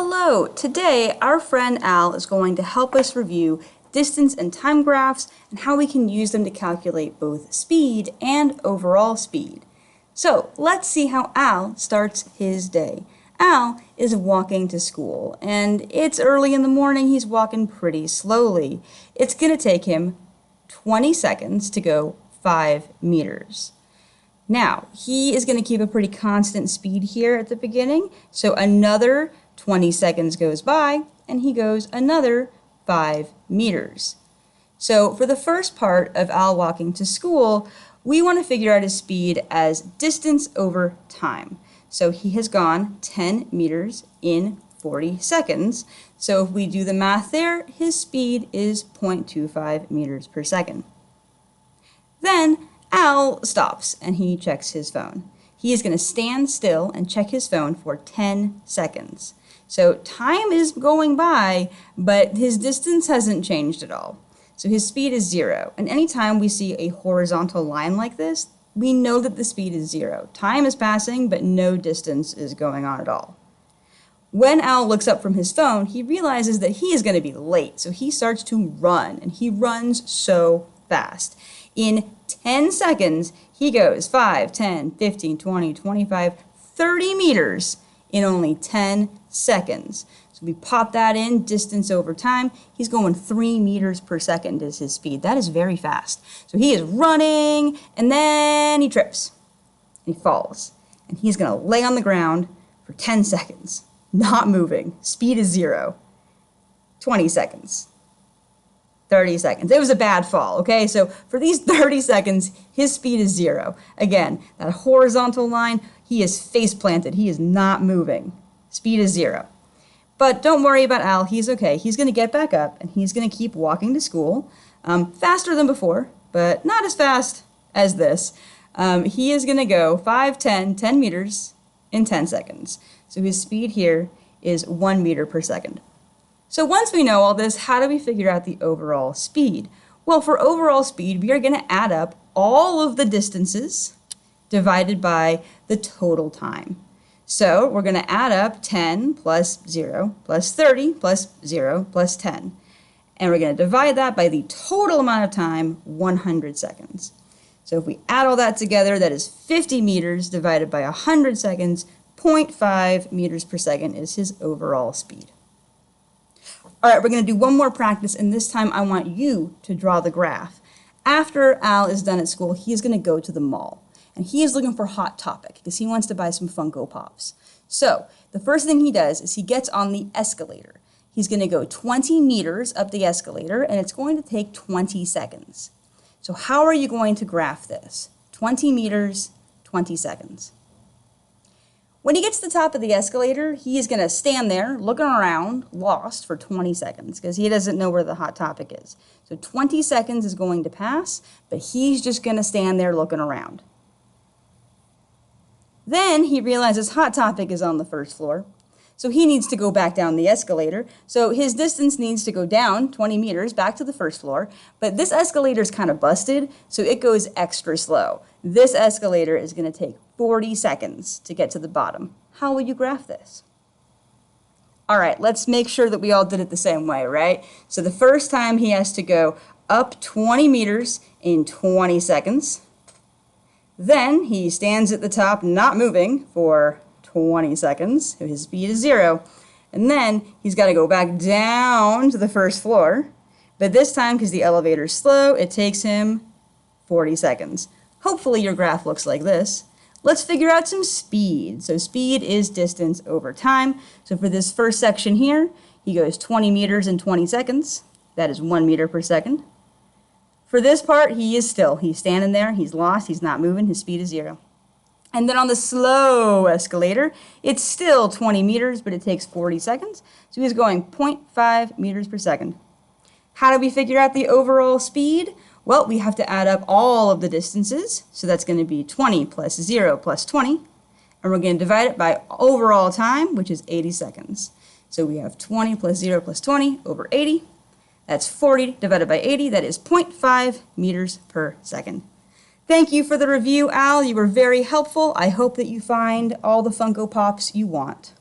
Hello! Today our friend Al is going to help us review distance and time graphs and how we can use them to calculate both speed and overall speed. So let's see how Al starts his day. Al is walking to school and it's early in the morning. He's walking pretty slowly. It's going to take him 20 seconds to go 5 meters. Now, he is going to keep a pretty constant speed here at the beginning, so another 20 seconds goes by, and he goes another 5 meters. So for the first part of Al walking to school, we want to figure out his speed as distance over time. So he has gone 10 meters in 40 seconds. So if we do the math there, his speed is 0.25 meters per second. Then Al stops and he checks his phone. He is going to stand still and check his phone for 10 seconds. So time is going by, but his distance hasn't changed at all. So his speed is 0. And anytime we see a horizontal line like this, we know that the speed is 0. Time is passing, but no distance is going on at all. When Al looks up from his phone, he realizes that he is going to be late. So he starts to run, and he runs so fast. In 10 seconds, he goes 5, 10, 15, 20, 25, 30 meters in only 10 seconds. So we pop that in, distance over time. He's going 3 meters per second is his speed. That is very fast. So he is running, and then he trips. And he falls. And he's going to lay on the ground for 10 seconds, not moving. Speed is 0. 20 seconds. 30 seconds. It was a bad fall, okay? So for these 30 seconds, his speed is 0. Again, that horizontal line, he is face planted. He is not moving. Speed is 0. But don't worry about Al. He's okay. He's going to get back up, and he's going to keep walking to school faster than before, but not as fast as this. He is going to go 5, 10 meters in 10 seconds. So his speed here is 1 meter per second. So once we know all this, how do we figure out the overall speed? Well, for overall speed, we are going to add up all of the distances divided by the total time. So we're going to add up 10 plus 0 plus 30 plus 0 plus 10. And we're going to divide that by the total amount of time, 100 seconds. So if we add all that together, that is 50 meters divided by 100 seconds, 0.5 meters per second is his overall speed. All right, we're going to do one more practice, and this time I want you to draw the graph. After Al is done at school, he is going to go to the mall, and he is looking for Hot Topic because he wants to buy some Funko Pops. So the first thing he does is he gets on the escalator. He's going to go 20 meters up the escalator, and it's going to take 20 seconds. So how are you going to graph this? 20 meters, 20 seconds. When he gets to the top of the escalator, he is going to stand there looking around, lost for 20 seconds because he doesn't know where the Hot Topic is. So 20 seconds is going to pass, but he's just going to stand there looking around. Then he realizes Hot Topic is on the first floor, so he needs to go back down the escalator. So his distance needs to go down 20 meters back to the first floor, but this escalator is kind of busted, so it goes extra slow. This escalator is going to take 40 seconds to get to the bottom. How will you graph this? All right, let's make sure that we all did it the same way, right? So the first time he has to go up 20 meters in 20 seconds. Then he stands at the top not moving for 20 seconds. So his speed is 0. And then he's got to go back down to the first floor. But this time, because the elevator is slow, it takes him 40 seconds. Hopefully your graph looks like this. Let's figure out some speed. So speed is distance over time. So for this first section here, he goes 20 meters in 20 seconds. That is 1 meter per second. For this part, he is still. He's standing there. He's lost. He's not moving. His speed is 0. And then on the slow escalator, it's still 20 meters, but it takes 40 seconds. So he's going 0.5 meters per second. How do we figure out the overall speed? Well, we have to add up all of the distances. So that's going to be 20 plus 0 plus 20. And we're going to divide it by overall time, which is 80 seconds. So we have 20 plus 0 plus 20 over 80. That's 40 divided by 80. That is 0.5 meters per second. Thank you for the review, Al. You were very helpful. I hope that you find all the Funko Pops you want.